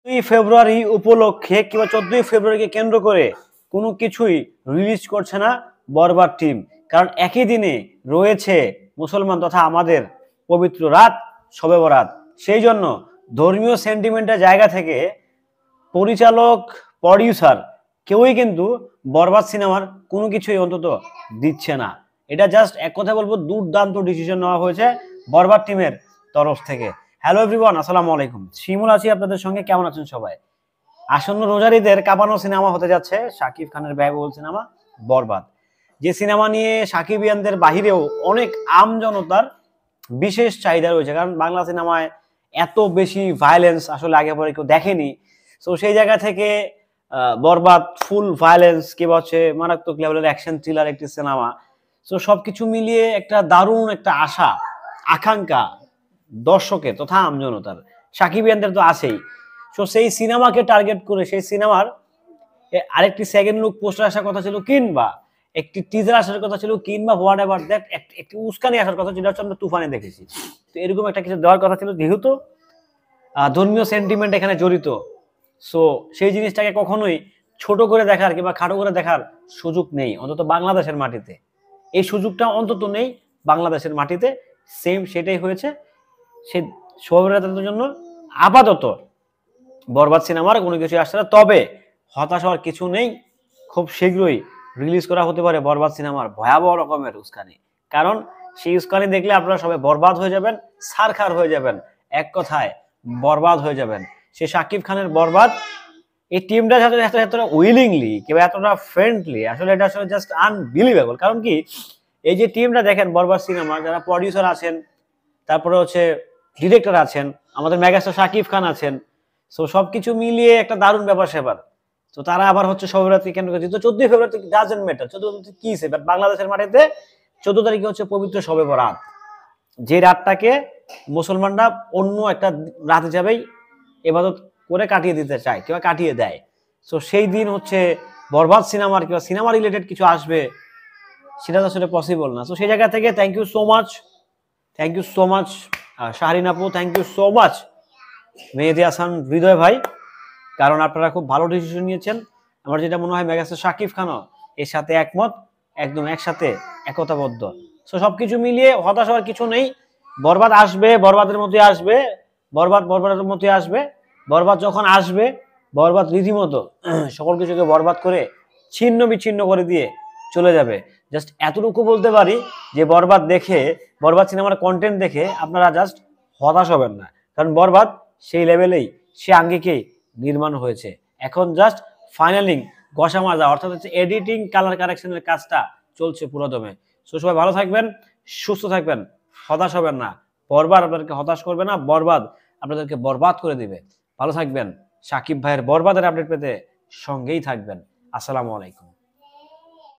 ফেব্রুয়ারি উপলক্ষে কিংবা 14ই ফেব্রুয়ারিকে কেন্দ্র করে কোনো কিছুই রিলিজ করছে না বরবাদ টিম। কারণ একই দিনে রয়েছে মুসলমান তথা আমাদের পবিত্র রাত শবে বরাত। সেই জন্য ধর্মীয় সেন্টিমেন্টের জায়গা থেকে পরিচালক, প্রডিউসার কেউই কিন্তু বরবাদ সিনেমার কোনো কিছুই অন্তত দিচ্ছে না। এটা জাস্ট এক কথা বলবো, দুর্দান্ত ডিসিশন নেওয়া হয়েছে বরবাদ টিমের তরফ থেকে। হ্যালো এভরিওয়ান, আসসালামু আলাইকুম। শিমুল আছি আপনাদের সঙ্গে। কেমন আছেন সবাই? আসন্ন রোজারিদের কাঁপানো সিনেমা হতে যাচ্ছে শাকিব খানের ব্যয়বহুল সিনেমা বরবাদ, যে সিনেমা নিয়ে সাকিবিয়ানদের বাহিরেও অনেক আমজনতার বিশেষ চাহিদা রয়েছে। কারণ বাংলা সিনেমায় এত বেশি ভায়োলেন্স আসলে আগে পরে কেউ দেখেনি। সো সেই জায়গা থেকে বরবাদ ফুল ভায়োলেন্স কিংবা হচ্ছে মারাত্মক লেভেলের অ্যাকশন থ্রিলার একটি সিনেমা। সো সবকিছু মিলিয়ে একটা দারুণ একটা আশা আকাঙ্ক্ষা দর্শকের তথা আমজনতার, সাকিবিয়ানদের তো আছেই। সো সেই সিনেমাকে টার্গেট করে সেই সিনেমার আরেকটি সেকেন্ড লুক পোস্টার আসার কথা ছিল, কিংবা একটি টিজার আসার কথা ছিল, কিংবা হোয়াট এভার দ্যাট একটি উস্কানি আসার কথা ছিল, আমরা তুফানে দেখেছি। তো এরকম একটা কিছু দেওয়ার কথা ছিল, যেহেতু ধর্মীয় সেন্টিমেন্ট এখানে জড়িত। সো সেই জিনিসটাকে কখনোই ছোট করে দেখার কিংবা খাটো করে দেখার সুযোগ নেই, অন্তত বাংলাদেশের মাটিতে এই সুযোগটা অন্তত নেই বাংলাদেশের মাটিতে। সেম সেটাই হয়েছে। সে শোভাযাত্রার জন্য আপাতত বরবাদ সিনেমার কোনো কিছু আসছে না। তবে হতাশ হওয়ার কিছু নেই, খুব শীঘ্রই রিলিজ করা হতে পারে বরবাদ সিনেমার ভয়াবহ রকমের উস্কানি। কারণ সেই উস্কানি দেখলে আপনারা সবাই বরবাদ হয়ে যাবেন, সারখার হয়ে যাবেন, এক কথায় বরবাদ হয়ে যাবেন। সে শাকিব খানের বরবাদ, এই টিমটা এতটা উইলিংলি কিংবা এতটা ফ্রেন্ডলি, আসলে এটা আসলে জাস্ট আনবিলিভেবল। কারণ কি, এই যে টিমটা দেখেন বরবাদ সিনেমা, যারা প্রডিউসার আছেন, তারপরে হচ্ছে ডিরেক্টর আছেন, আমাদের মেগাস্টার শাকিব খান আছেন। সো সবকিছু মিলিয়ে একটা দারুণ ব্যাপার সেবার। তো তারা আবার হচ্ছে শবরাত্রি কেন্দ্র করে, 14ই ফেব্রুয়ারি ডাজন্ট ম্যাটার 14 কি সে, বাট বাংলাদেশের মাটিতে 14 তারিখে হচ্ছে পবিত্র শবে বরাত, যে রাতটাকে মুসলমানরা অন্য একটা রাত হিসাবেই ইবাদত করে কাটিয়ে দিতে চায় কিংবা কাটিয়ে দেয়। সো সেই দিন হচ্ছে বরবাদ সিনেমার কিংবা সিনেমা রিলেটেড কিছু আসবে, সেটা তো আসলে পসিবল না। সো সেই জায়গা থেকে thank you so much Shahrin আপু, thank you so much Mehedi Hasan Hridoy ভাই, কারণ আপনারা খুব ভালো ডিসিশন নিয়েছেন। আমার যেটা মনে হয় মেগাস্টার শাকিব খানও এর সাথে একমত, একদম একসাথে একতাবদ্ধ। সো সবকিছু মিলিয়ে হতাশ হওয়ার কিছু নেই। বরবাদ আসবে, বরবাদের মধ্যে আসবে, বরবাদের মধ্যে আসবে। বরবাদ যখন আসবে, বরবাদ রীতিমতো সকল কিছুকে বরবাদ করে ছিন্ন বিচ্ছিন্ন করে দিয়ে চলে যাবে। জাস্ট এতটুকু বলতে পারি যে বরবাদ সিনেমার কন্টেন্ট দেখে আপনারা জাস্ট হতাশ হবেন না। কারণ বরবাদ সেই লেভেলেই, সে আঙ্গিকেই নির্মাণ হয়েছে। এখন জাস্ট ফাইনালিং ঘষা মাজা, অর্থাৎ হচ্ছে এডিটিং, কালার কারেকশনের কাজটা চলছে পুরোদমে। সো সবাই ভালো থাকবেন, সুস্থ থাকবেন, হতাশ হবেন না। বরবাদ আপনাদেরকে হতাশ করবে না, বরবাদ আপনাদেরকে বরবাদ করে দিবে। ভালো থাকবেন। সাকিব ভাইয়ের বরবাদের আপডেট পেতে সঙ্গেই থাকবেন। আসসালামু আলাইকুম।